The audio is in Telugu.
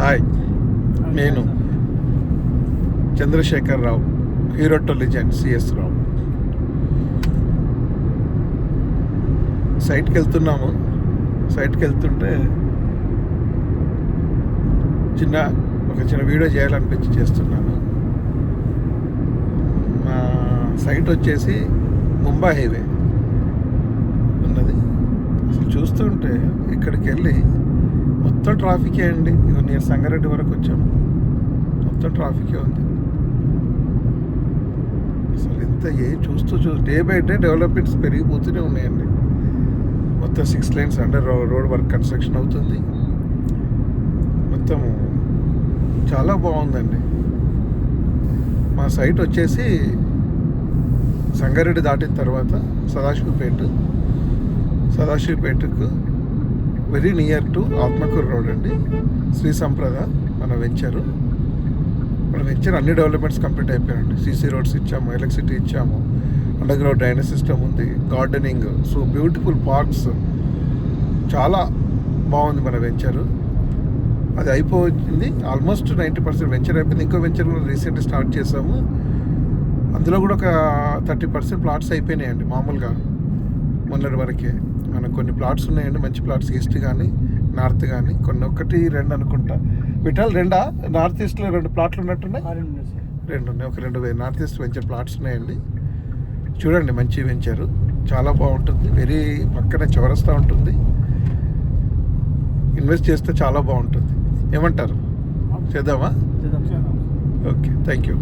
హాయ్, నేను చంద్రశేఖర్ రావు, హీరో టెలిజెంట్ సిఎస్ రావు. సైట్కి వెళ్తున్నాము. సైట్కి వెళ్తుంటే ఒక చిన్న వీడియో చేయాలనిపించి చేస్తున్నాను. మా సైట్ వచ్చేసి ముంబై హైవే ఉన్నది. అసలు చూస్తుంటే ఇక్కడికి వెళ్ళి మొత్తం ట్రాఫికే అండి. నియర్ సంగారెడ్డి వరకు వచ్చాము, మొత్తం ట్రాఫికే ఉంది. అసలు ఎంత చూస్తూ డే బై డే డెవలప్మెంట్స్ పెరిగిపోతూనే ఉన్నాయండి. మొత్తం 6 lanes under road work construction అవుతుంది. మొత్తం చాలా బాగుందండి. మా సైట్ వచ్చేసి సంగారెడ్డి దాటిన తర్వాత సదాశివపేటకు very near to Atmakur road అండి. శ్రీ సంప్రద మన వెంచర్ అన్ని డెవలప్మెంట్స్ కంప్లీట్ అయిపోయాయండి. సీసీ రోడ్స్ ఇచ్చాము, ఎలక్ట్రిసిటీ ఇచ్చాము, అండర్ గ్రౌండ్ డ్రైనేజ్ సిస్టమ్ ఉంది, గార్డెనింగ్, సో బ్యూటిఫుల్ పార్క్స్, చాలా బాగుంది మన వెంచరు. అది అయిపోయింది, ఆల్మోస్ట్ 90% వెంచర్ అయిపోయింది. ఇంకో వెంచర్ కూడా రీసెంట్గా స్టార్ట్ చేసాము. అందులో కూడా ఒక 30% ప్లాట్స్ అయిపోయినాయండి. మామూలుగా మొన్నటి వరకే మనకు కొన్ని ప్లాట్స్ ఉన్నాయండి, మంచి ప్లాట్స్, ఈస్ట్ కానీ నార్త్ కానీ, కొన్ని 1-2 అనుకుంటా. విఠల్ 2 నార్త్ ఈస్ట్లో 2 ప్లాట్లు ఉన్నట్టున్నాయి. 2 ఉన్నాయి. ఒక 2 నార్త్ ఈస్ట్ వెంచర్ ప్లాట్స్ ఉన్నాయండి. చూడండి, మంచి వెంచరు, చాలా బాగుంటుంది. వెరీ పక్కనే చౌరస్తా ఉంటుంది. ఇన్వెస్ట్ చేస్తే చాలా బాగుంటుంది. ఏమంటారు? చేద్దామా? Okay, thank you.